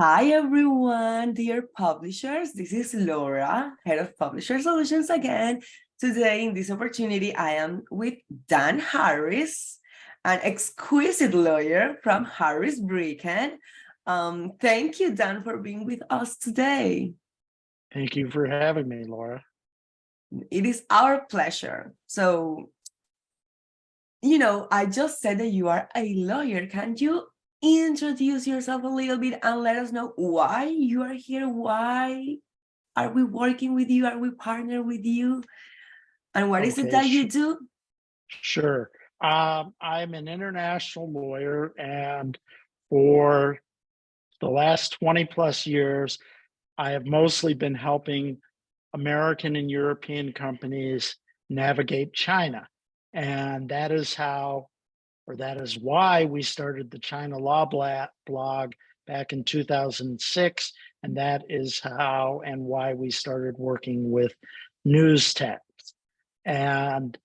Hi everyone, dear publishers. This is Laura, head of Publisher Solutions again. Today, in this opportunity, I am with Dan Harris, an exquisite lawyer from Harris Bricken. Thank you, Dan, for being with us today. Thank you for having me, Laura. It is our pleasure. So, I just said that you are a lawyer. Can you introduce yourself a little bit and let us know why you are here? Why are we working with you? Are we partner with you? And what is it that you do? Sure. I'm an international lawyer, and for the last 20 plus years, I have mostly been helping American and European companies navigate China. And that is why we started the China Law blog back in 2006. And that is how and why we started working with Newstex. And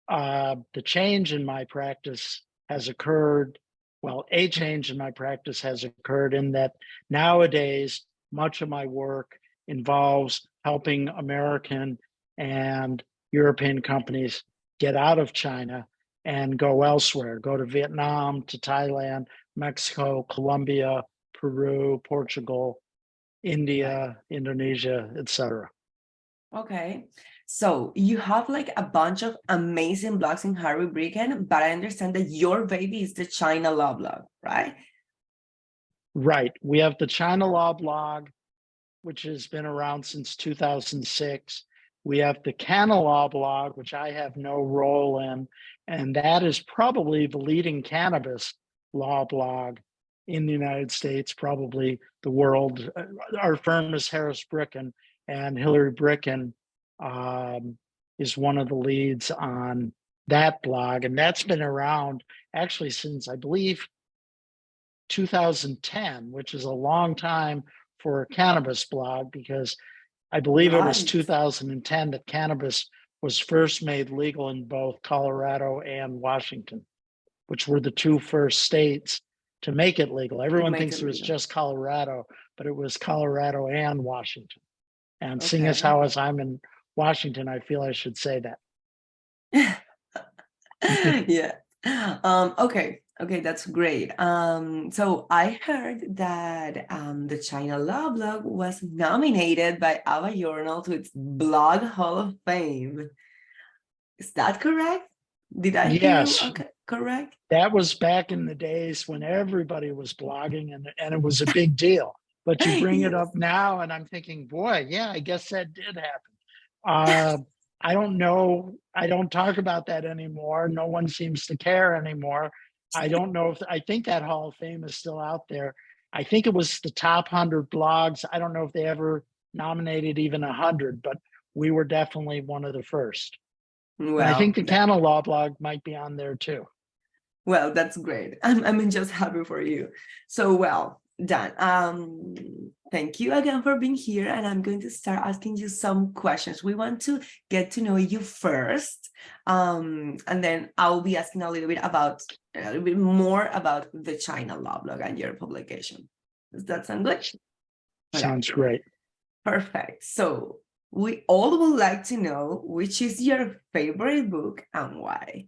the change in my practice has occurred. Well, a change in my practice has occurred in that nowadays, much of my work involves helping American and European companies get out of China and go elsewhere, go to Vietnam, to Thailand, Mexico, Colombia, Peru, Portugal, India, Indonesia, etc. Okay. So you have like a bunch of amazing blogs in Harry Bricken, but I understand that your baby is the China Law blog, right? Right. We have the China Law blog, which has been around since 2006. We have the Canna Law blog, which I have no role in, and that is probably the leading cannabis law blog in the United States, probably the world. Our firm is Harris Bricken, and Hillary Bricken is one of the leads on that blog, and that's been around actually since, I believe, 2010, which is a long time for a cannabis blog, because I believe it was 2010 that cannabis was first made legal in both Colorado and Washington, which were the two first states to make it legal. Everyone thinks it was just Colorado, but it was Colorado and Washington. And seeing as how as I'm in Washington, I feel I should say that. Yeah. Okay, that's great. So I heard that the China Law blog was nominated by Ava Journal to its Blog Hall of Fame. Is that correct? Did I hear you correct? That was back in the days when everybody was blogging and it was a big deal. But you bring it up now and I'm thinking, boy, yeah, I guess that did happen. I don't know. I don't talk about that anymore. No one seems to care anymore. I don't know I think that Hall of Fame is still out there. I think it was the top 100 blogs. I don't know if they ever nominated even 100, but we were definitely one of the first. Well, and I think the Canna Law blog might be on there too. Well, that's great. I'm just happy for you. So, well, Dan, thank you again for being here. And I'm going to start asking you some questions. We want to get to know you first. And then I'll be asking a little bit more about the China Law blog and your publication. Does that sound good? Sounds great. Perfect. So we all would like to know which is your favorite book and why.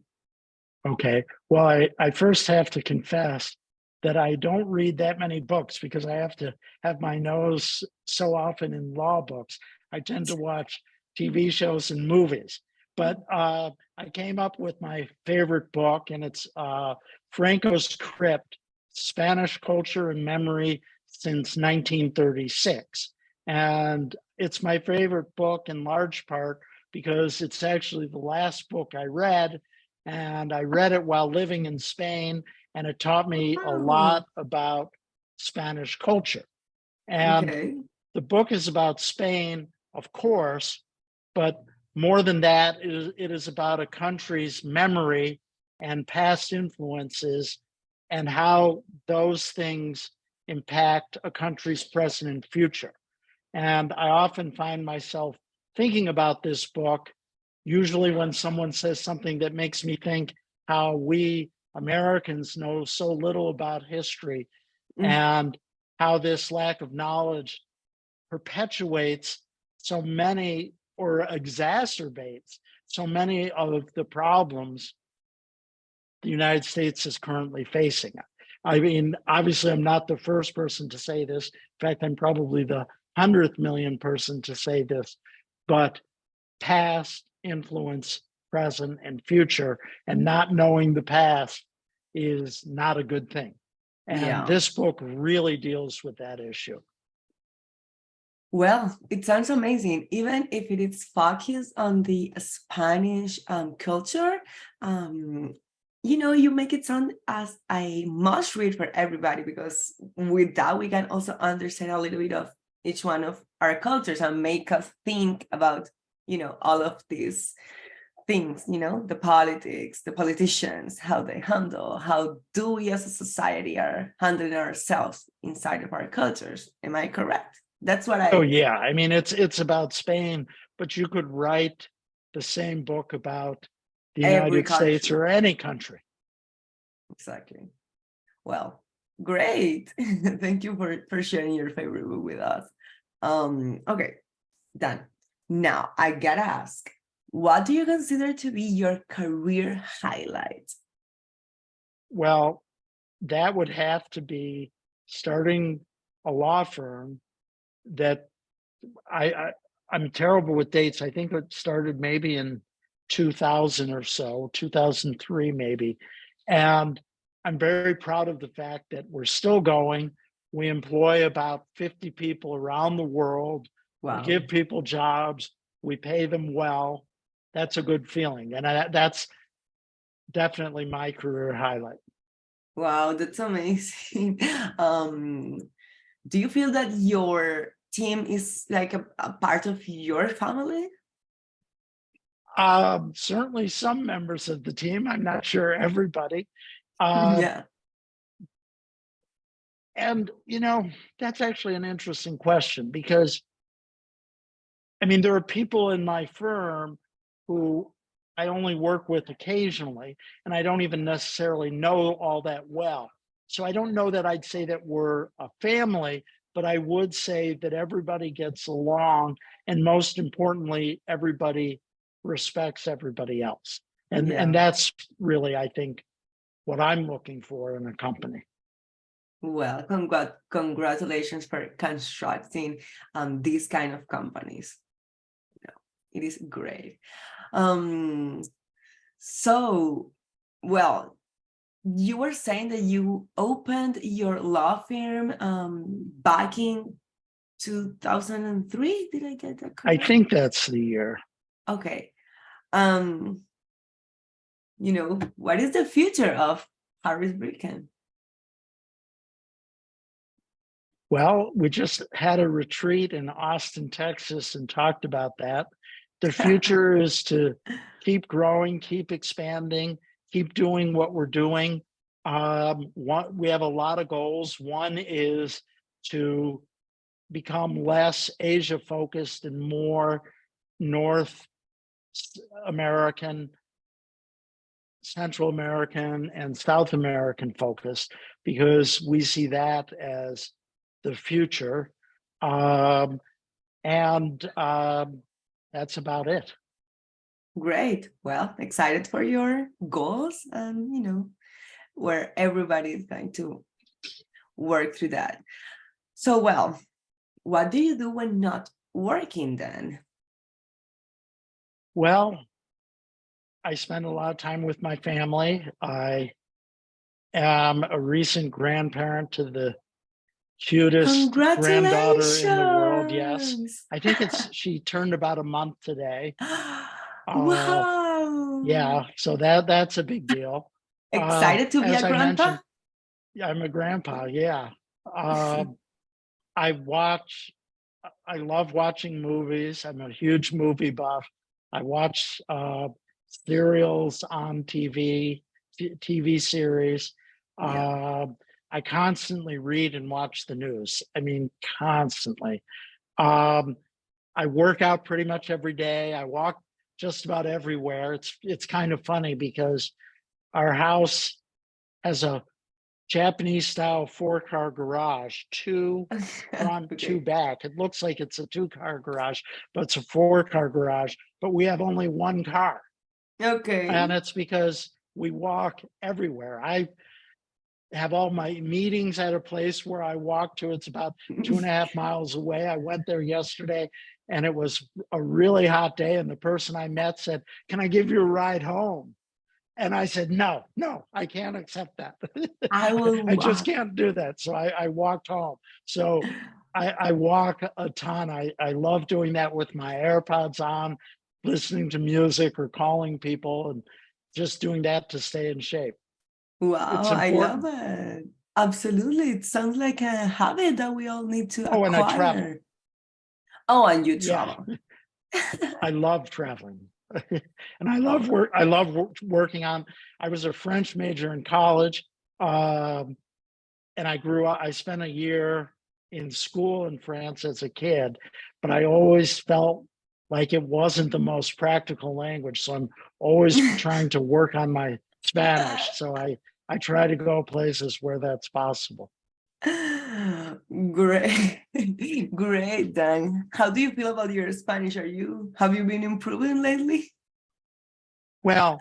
Okay. Well, I first have to confess that I don't read that many books because I have to have my nose so often in law books. I tend to watch TV shows and movies. But I came up with my favorite book, and it's Franco's Crypt, Spanish Culture and Memory since 1936. And it's my favorite book in large part because it's actually the last book I read, and I read it while living in Spain, and it taught me a lot about Spanish culture. And the book is about Spain, of course, but more than that, it is about a country's memory and past influences and how those things impact a country's present and future. And I often find myself thinking about this book, usually when someone says something that makes me think how we Americans know so little about history. And how this lack of knowledge perpetuates so many or exacerbates so many of the problems the United States is currently facing. I mean, obviously, I'm not the first person to say this. In fact, I'm probably the 100th million person to say this, but past influence present and future, and not knowing the past is not a good thing. And Yeah. this book really deals with that issue. Well, it sounds amazing. Even if it is focused on the Spanish culture, you make it sound as a must read for everybody, because with that, we can also understand a little bit of each one of our cultures and make us think about, all of these things, the politics, the politicians, how they handle, how do we as a society are handling ourselves inside of our cultures. Am I correct? That's what Oh I yeah, I mean it's about Spain, but you could write the same book about the every United States country. or any country. Exactly. Well, great. Thank you for sharing your favorite book with us. Okay, done. Now I gotta ask, what do you consider to be your career highlight? Well, that would have to be starting a law firm that I'm terrible with dates. I think it started maybe in 2000 or so, 2003 maybe. And I'm very proud of the fact that we're still going. We employ about 50 people around the world. We Wow. give people jobs. We pay them well. That's a good feeling. And that's definitely my career highlight. Wow, that's amazing. Um, do you feel that your team is like a part of your family? Certainly some members of the team. I'm not sure everybody. Uh, Yeah. and, that's actually an interesting question because, I mean, there are people in my firm who I only work with occasionally, and I don't even necessarily know all that well. So I don't know that I'd say that we're a family, but I would say that everybody gets along. And most importantly, everybody respects everybody else. And Yeah. that's really, I think, what I'm looking for in a company. Well, congratulations for constructing these kind of companies. It is great. Um, so, well, you were saying that you opened your law firm back in 2003. Did I get that I correct? think that's the year. Okay. Um, what is the future of Harris Bricken? Well, we just had a retreat in Austin, Texas, and talked about that. The future is to keep growing, keep expanding, keep doing what we're doing. We have a lot of goals. One is to become less Asia focused and more North American, Central American, and South American focused because we see that as the future. Um, and that's about it. Great. Well, excited for your goals and, where everybody is going to work through that. So, well, what do you do when not working then? Well, I spend a lot of time with my family. I am a recent grandparent to the cutest granddaughter in the world. Yes. Congratulations. I think she turned about a month today. Uh, Wow. yeah, so that's a big deal. Excited to be As a I grandpa? mentioned, yeah, I'm a grandpa. Yeah. Uh, I watch, I love watching movies. I'm a huge movie buff. I watch serials on TV series. Yeah, Uh, I constantly read and watch the news. I mean, constantly. Um, I work out pretty much every day. I walk just about everywhere. It's kind of funny because our house has a Japanese style 4-car garage, two front, two Okay. back. It looks like it's a 2-car garage, but it's a 4-car garage. But we have only one car. And Okay. it's because we walk everywhere. I have all my meetings at a place where I walk to. It's about 2.5 miles away. I went there yesterday and it was a really hot day. And the person I met said, "Can I give you a ride home?" And I said, "No, no, I can't accept that." I I will. just can't do that. So I walked home. So I walk a ton. I love doing that with my AirPods on, listening to music or calling people and just doing that to stay in shape. Wow, It's I love important. it. Absolutely. It sounds like a habit that we all need to Oh, and I travel. acquire. Oh, and you Yeah, travel. I love traveling. And I Oh, love work. I love working on. I was a French major in college. Um, and I grew up, I spent a year in school in France as a kid, but I always felt like it wasn't the most practical language. So I'm always trying to work on my Spanish. So I try to go places where that's possible. great. Great, Dan. How do you feel about your Spanish? Have you been improving lately? Well,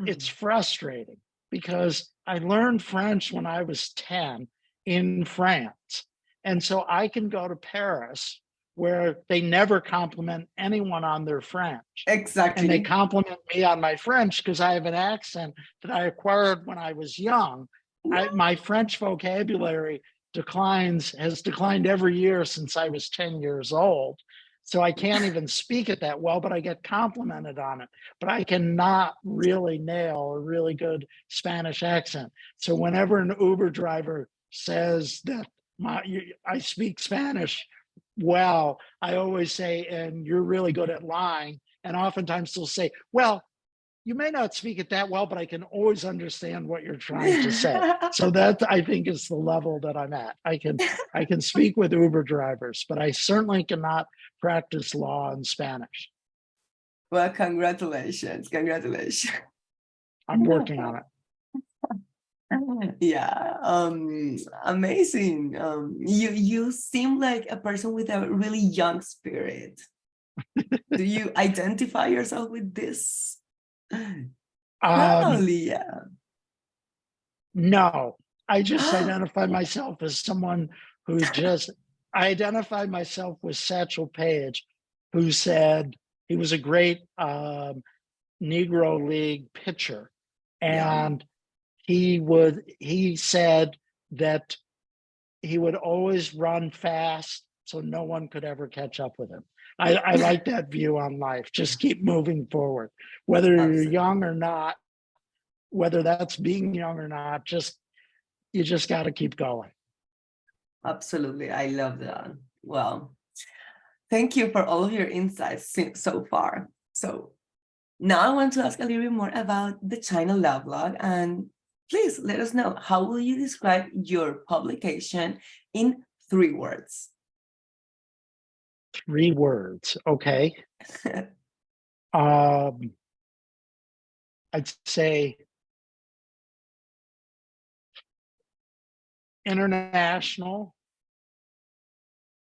it's frustrating because I learned French when I was 10 in France. And so I can go to Paris where they never compliment anyone on their French. And they Exactly. compliment me on my French because I have an accent that I acquired when I was young. My French vocabulary has declined every year since I was 10 years old. So I can't even speak it that well, but I get complimented on it. But I cannot really nail a really good Spanish accent. So whenever an Uber driver says that I speak Spanish well, I always say, "And you're really good at lying." And oftentimes they'll say, "Well, you may not speak it that well, but I can always understand what you're trying to say." So that I think is the level that I'm at. I can speak with Uber drivers, but I certainly cannot practice law in Spanish. Well, congratulations. Congratulations. I'm working on it. Yeah, amazing. You seem like a person with a really young spirit. Do you identify yourself with this? Um, Probably, yeah. no, I just identify myself as someone who just I identify myself with Satchel Paige, who said he was a great Negro League pitcher. Yeah, And he said that he would always run fast so no one could ever catch up with him. I like that view on life. Just keep moving forward, whether you're young absolutely. or not, whether that's being young or not, you just got to keep going. Absolutely. I love that. Well, thank you for all of your insights so far. So now I want to ask a little bit more about the China Love Log, and please let us know, how will you describe your publication in 3 words? 3 words. Okay. Um, I'd say international.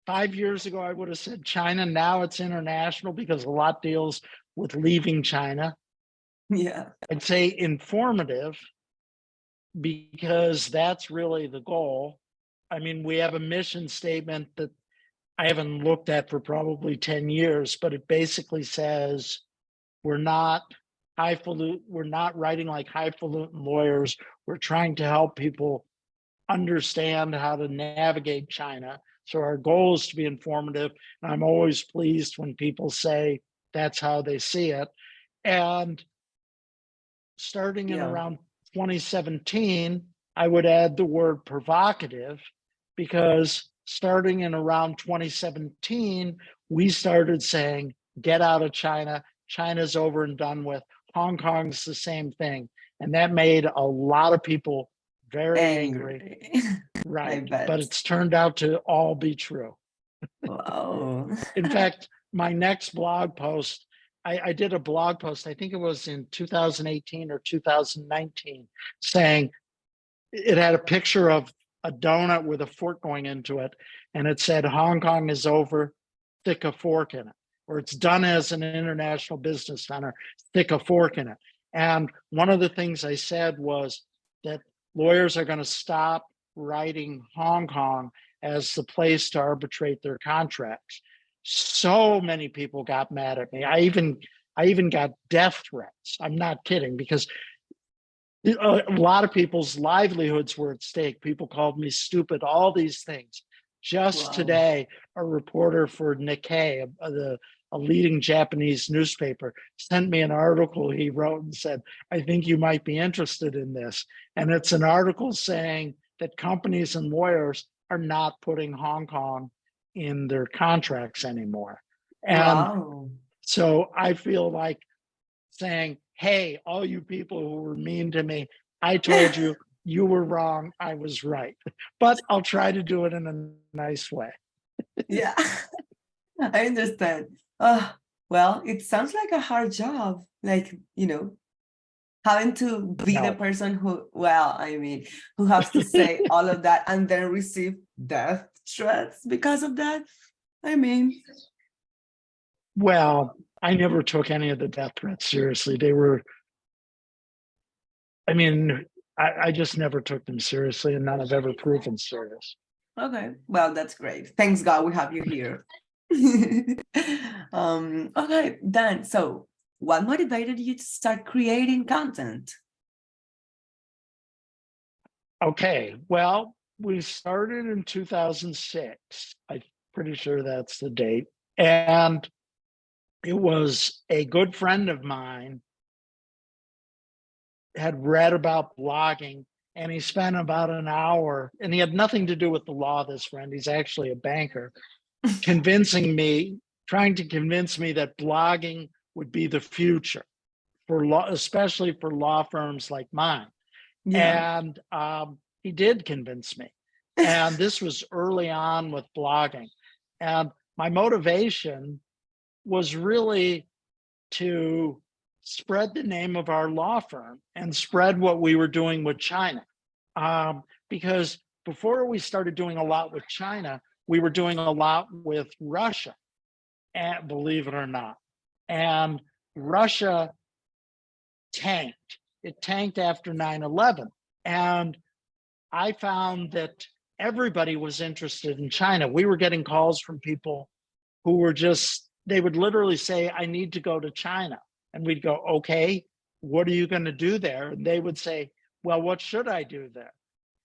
5 years ago, I would have said China. Now it's international because a lot deals with leaving China. Yeah, I'd say informative because that's really the goal. I mean, we have a mission statement that I haven't looked at for probably 10 years, but it basically says we're not highfalutin, we're not writing like highfalutin lawyers. We're trying to help people understand how to navigate China. So our goal is to be informative. And I'm always pleased when people say that's how they see it. And starting in yeah. around 2017, I would add the word provocative because starting in around 2017, we started saying, get out of China. China's over and done with. Hong Kong's the same thing. And that made a lot of people very angry. Angry. I Right. But bet. it's turned out to all be true. Wow. In fact, my next blog post, I did a blog post, I think it was in 2018 or 2019, saying it had a picture of a donut with a fork going into it, and it said, Hong Kong is over, stick a fork in it. Or it's done as an international business center, stick a fork in it. And one of the things I said was that lawyers are going to stop writing Hong Kong as the place to arbitrate their contracts. So many people got mad at me. I even got death threats. I'm not kidding, because a lot of people's livelihoods were at stake. People called me stupid, all these things. Just Wow. today, a reporter for Nikkei, a leading Japanese newspaper, sent me an article he wrote and said, I think you might be interested in this. And it's an article saying that companies and lawyers are not putting Hong Kong in their contracts anymore. And Wow. so I feel like saying, hey, all you people who were mean to me, I told you, you were wrong, I was right. But I'll try to do it in a nice way. Yeah, I understand. Well, it sounds like a hard job, like, having to be the No. person who, well, I mean, who has to say all of that and then receive death threats because of that. I mean, Well, I never took any of the death threats seriously. I just never took them seriously, and none have ever proven serious. okay, well, that's great. Thanks God we have you here. Okay, Dan, so what motivated you to start creating content? Okay, well, we started in 2006. I'm pretty sure that's the date. And it was a good friend of mine had read about blogging, and he spent about an hour, and he had nothing to do with the law, this friend, he's actually a banker, trying to convince me that blogging would be the future for law, especially for law firms like mine. Yeah. And he did convince me. And this was early on with blogging. And my motivation was really to spread the name of our law firm and spread what we were doing with China. Because before we started doing a lot with China, we were doing a lot with Russia, and believe it or not. And Russia tanked. It tanked after 9/11. And I found that everybody was interested in China. We were getting calls from people who were they would literally say, I need to go to China. And we'd go, okay, what are you going to do there? And they would say, well, what should I do there?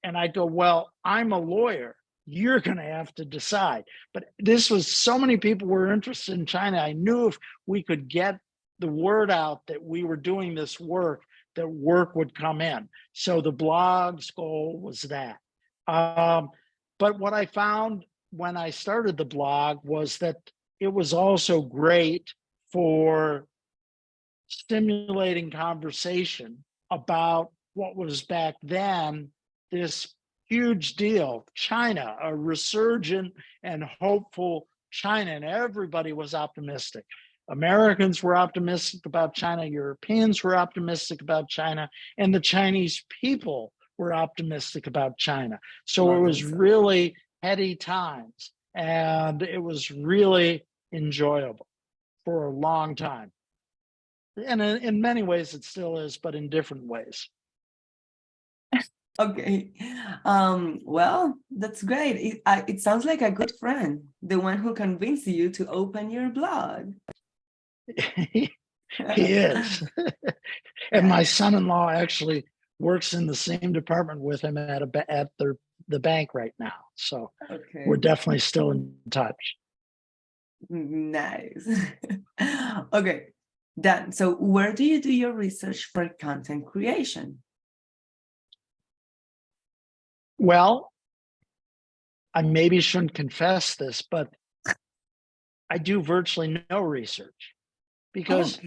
And I'd go, well, I'm a lawyer. You're going to have to decide. But this was, so many people were interested in China. I knew if we could get the word out that we were doing this work, that work would come in. So the blog's goal was that. But what I found when I started the blog was that it was also great for stimulating conversation about what was back then this huge deal, China, a resurgent and hopeful China, and everybody was optimistic. Americans were optimistic about China, Europeans were optimistic about China, and the Chinese people were optimistic about China. So it was really heady times, and it was really enjoyable for a long time. And in many ways it still is, but in different ways. Okay. Well, that's great. It sounds like a good friend, the one who convinced you to open your blog. He is. And my son-in-law actually works in the same department with him at the bank right now. So Okay. we're definitely still in touch. Nice. Okay, Dan, so where do you do your research for content creation? Well, I maybe shouldn't confess this, but I do virtually no research, because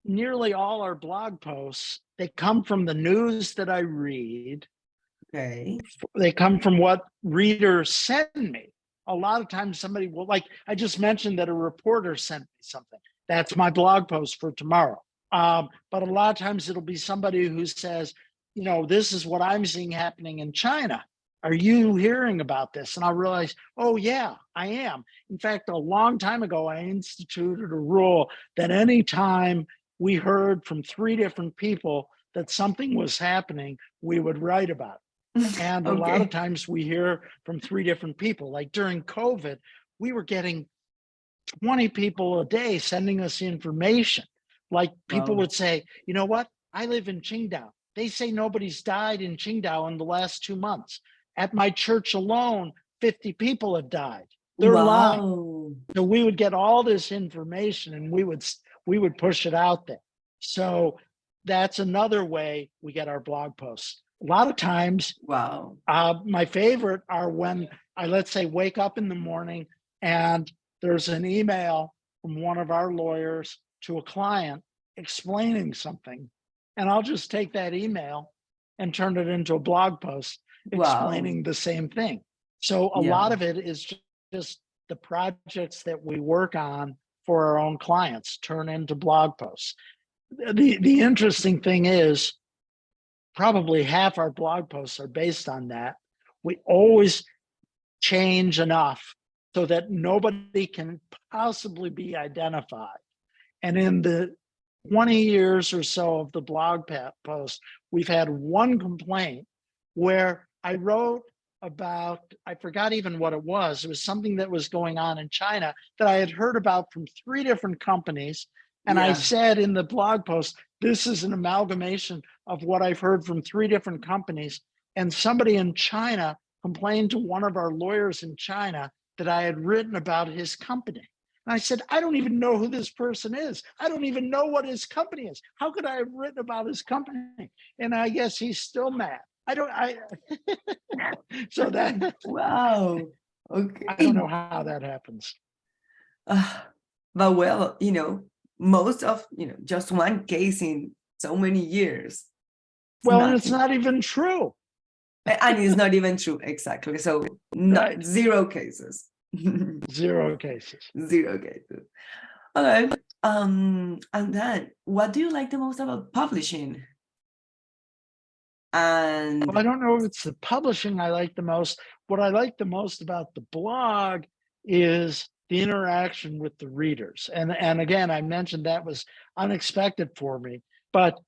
nearly all our blog posts, they come from the news that I read. Okay. They come from what readers send me. A lot of times somebody will, like I just mentioned that a reporter sent me something. That's my blog post for tomorrow. But a lot of times it'll be somebody who says, this is what I'm seeing happening in China. Are you hearing about this? And I'll realize, oh, yeah, I am. In fact, a long time ago, I instituted a rule that anytime we heard from 3 different people that something was happening, we would write about it. And a lot of Okay. times we hear from 3 different people. Like during COVID, we were getting 20 people a day sending us information. Like people Wow. would say, you know what? I live in Qingdao. They say nobody's died in Qingdao in the last 2 months. At my church alone, 50 people have died. They're lying. Wow. So we would get all this information and we would push it out there. So that's another way we get our blog posts. A lot of times, Wow. my favorite are when I, let's say, wake up in the morning and there's an email from one of our lawyers to a client explaining something. And I'll just take that email and turn it into a blog post Wow. explaining the same thing. So a Yeah. lot of it is just the projects that we work on for our own clients turn into blog posts. The interesting thing is probably half our blog posts are based on that. We always change enough so that nobody can possibly be identified. And in the 20 years or so of the blog post, we've had one complaint where I wrote about, I forgot even what it was. It was something that was going on in China that I had heard about from 3 different companies. And I Yeah. said in the blog post, this is an amalgamation of what I've heard from 3 different companies. And somebody in China complained to one of our lawyers in China that I had written about his company. And I said, I don't even know who this person is. I don't even know what his company is. How could I have written about his company? And I guess he's still mad. So that Wow. I don't Okay. know how that happens. Uh, but well, most of, just one case in so many years. It's Well, and it's nothing. not even true, And it's not even true. Exactly. So not right? zero cases. 0 cases. Zero cases. Okay. And then what do you like the most about publishing? Well, I And don't know if it's the publishing I like the most. What I like the most about the blog is the interaction with the readers. And again, I mentioned that was unexpected for me, but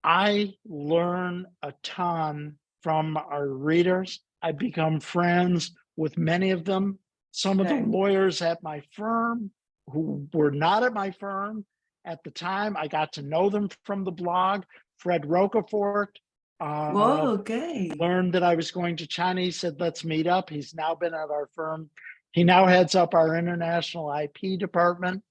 I learn a ton from our readers. I become friends with many of them. Some of the okay. lawyers at my firm who were not at my firm at the time, I got to know them from the blog. Fred Rocafort uh, Whoa, okay. learned that I was going to China. He said, let's meet up. He's now been at our firm. He now heads up our international IP department.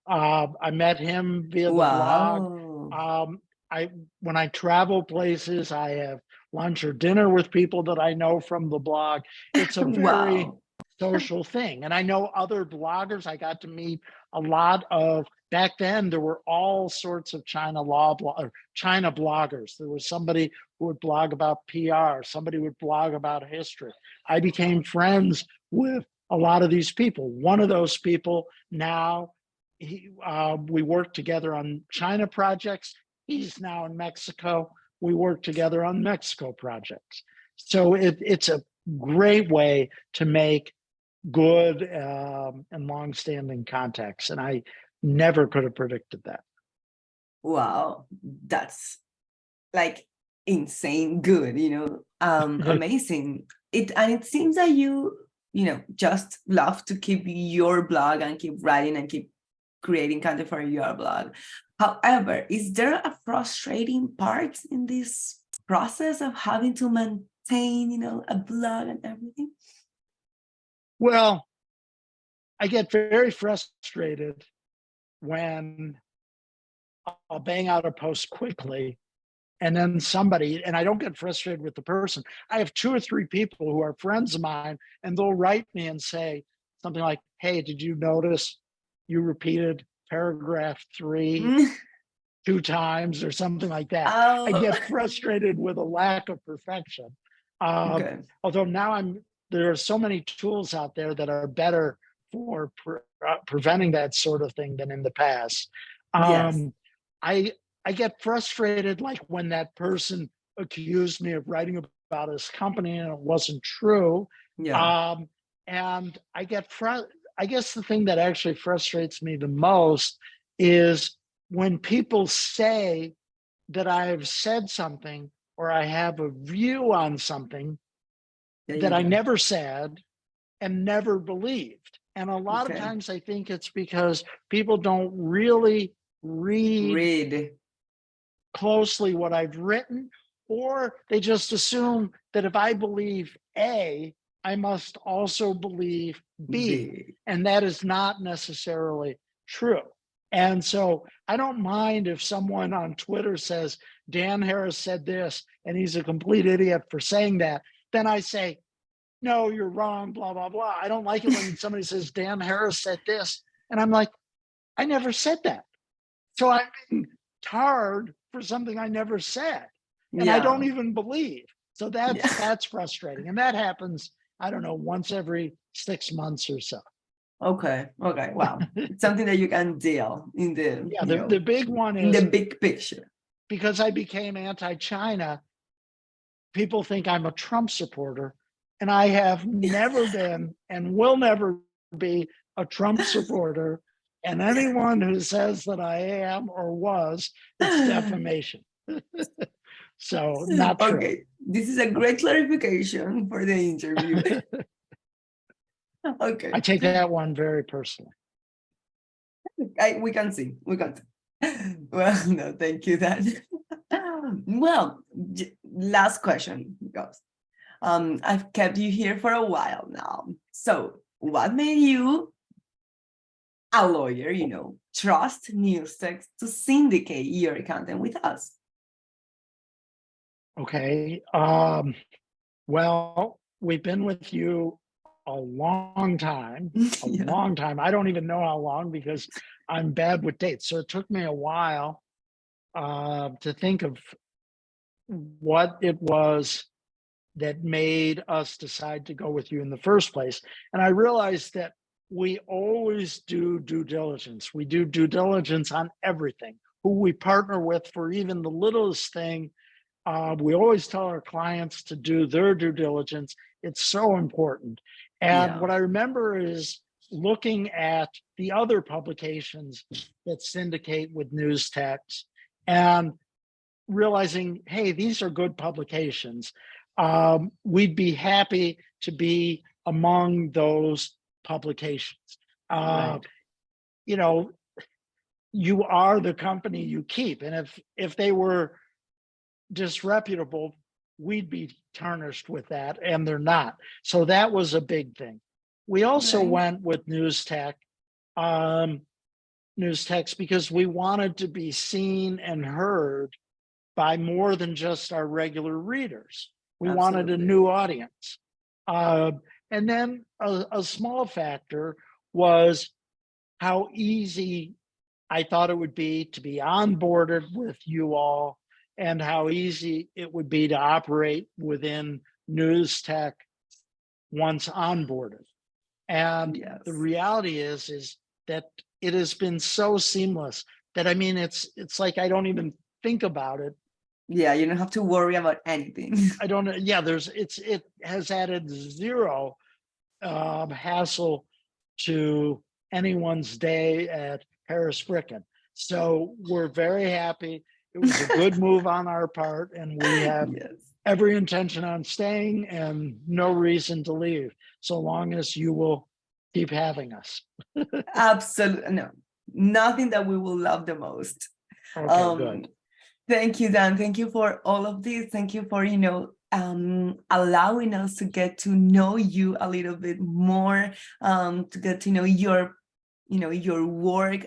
I met him via the blog. Wow. Um, I when I travel places, I have lunch or dinner with people that I know from the blog. It's a very Wow. social thing. And I know other bloggers. I got to meet a lot of back then there were all sorts of China law or China bloggers. There was somebody who would blog about PR, somebody would blog about history. I became friends with a lot of these people. One of those people now, we work together on China projects. He's now in Mexico. We work together on Mexico projects. So it's a great way to make good and long-standing contacts. And I never could have predicted that. Wow. That's like insane good, amazing. It seems that you just love to keep your blog and keep writing and keep creating content for your blog. However, is there a frustrating part in this process of having to maintain, a blog and everything? Well, I get very frustrated when I'll bang out a post quickly and then somebody, and I don't get frustrated with the person. I have 2 or 3 people who are friends of mine, and they'll write me and say something like, hey, did you notice you repeated paragraph 3 2 times or something like that? I Oh, get frustrated with a lack of perfection. okay. Although now there are so many tools out there that are better for preventing that sort of thing than in the past. Yes. Um, I I get frustrated like when that person accused me of writing about his company, and it wasn't true. Yeah. Um, and I guess the thing that actually frustrates me the most is when people say that I've said something or I have a view on something There that you I go. never said and never believed. And a lot of Okay. times I think it's because people don't really read Read. closely what I've written, or they just assume that if I believe A, I must also believe B. B. And that is not necessarily true. And so I don't mind if someone on Twitter says, Dan Harris said this, and he's a complete idiot for saying that. Then I say, no, you're wrong, blah, blah, blah. I don't like it when somebody says, Dan Harris said this. And I'm like, I never said that. So I'm being tarred for something I never said, and I don't Yeah. even believe. So Yeah. that's frustrating, and that happens, I don't know, once every 6 months or so. Okay. Okay. Wow. It's something that you can deal in the, Yeah, the big one in the is big picture. because I became anti-China, people think I'm a Trump supporter, and I have never been and will never be a Trump supporter. And anyone who says that I am or was, it's defamation. So not true. Okay. This is a great clarification for the interview. I Okay. take that one very personally. We can see. We can see. Well, no, thank you, Dan. Well, last question goes. I've kept you here for a while now. So, what made you, a lawyer, trust Newstex to syndicate your content with us? Okay. Well, we've been with you a long time, a Yeah. long time. I don't even know how long because I'm bad with dates. So it took me a while to think of what it was that made us decide to go with you in the first place. And I realized that we always do due diligence. We do due diligence on everything, who we partner with for even the littlest thing. We always tell our clients to do their due diligence. It's so important. And Yeah. what I remember is looking at the other publications that syndicate with Newstex and realizing, hey, these are good publications. We'd be happy to be among those publications. Uh, Right. you know, you are the company you keep, and if they were disreputable, we'd be tarnished with that, and they're not. So that was a big thing. We also Right. went with um, Newstex because we wanted to be seen and heard by more than just our regular readers. We wanted a Absolutely. new audience. Uh, and then a small factor was how easy I thought it would be to be onboarded with you all and how easy it would be to operate within Newstech once onboarded. And the Yes. reality is that it has been so seamless that I mean it's like I don't even think about it. Yeah, you don't have to worry about anything. I don't know. Yeah, it has added zero hassle to anyone's day at Harris Frickin. So we're very happy. It was a good move on our part, and we have Yes. every intention on staying and no reason to leave, so long as you will keep having us. Absolutely. No, nothing that we will love the most. Okay, Um, good. Thank you, Dan. Thank you for all of this. Thank you for, allowing us to get to know you a little bit more, to get to know your work,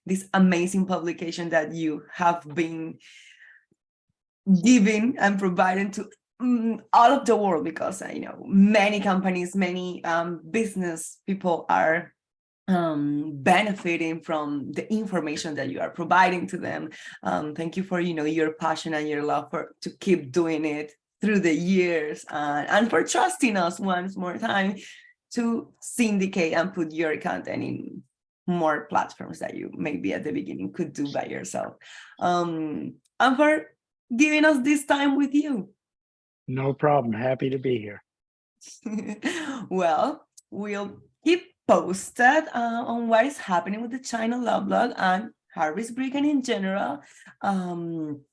this amazing publication that you have been giving and providing to all of the world, because many companies, many business people are benefiting from the information that you are providing to them. Thank you for your passion and your love to keep doing it through the years, and for trusting us once more time to syndicate and put your content in more platforms that you maybe at the beginning could do by yourself. And for giving us this time with you. No problem. Happy to be here. Well, we'll keep posted on what is happening with the China Law Blog and Harris Brigham in general. Do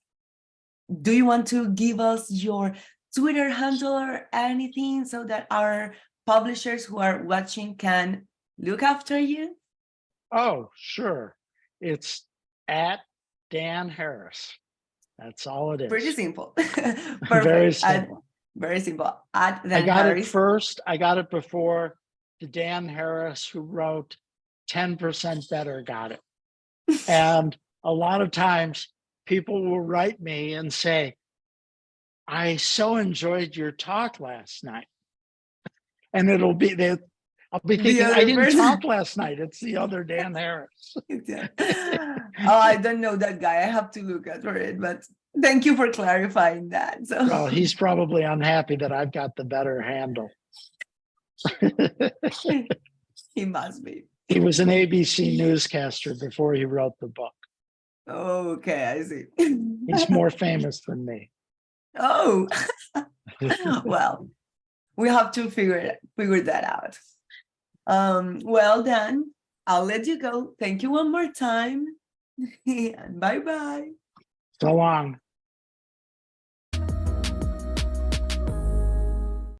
you want to give us your Twitter handle or anything so that our publishers who are watching can look after you? Oh, sure. It's at Dan Harris. That's all it is. Pretty simple. Very Perfect. simple. Very simple. At I Dan got Harris. it first. I got it before the Dan Harris who wrote 10% Better got it. And a lot of times people will write me and say, I so enjoyed your talk last night. And I'll be thinking, I didn't talk last night. It's the other Dan Harris. Yeah. Oh, I don't know that guy. I have to look at for it, but thank you for clarifying that. So Well, he's probably unhappy that I've got the better handle. he must be. He was an ABC newscaster before he wrote the book. Okay, I see. He's more famous than me. Oh, well, we have to figure that out. Well then, I'll let you go. Thank you one more time. And bye-bye. So long.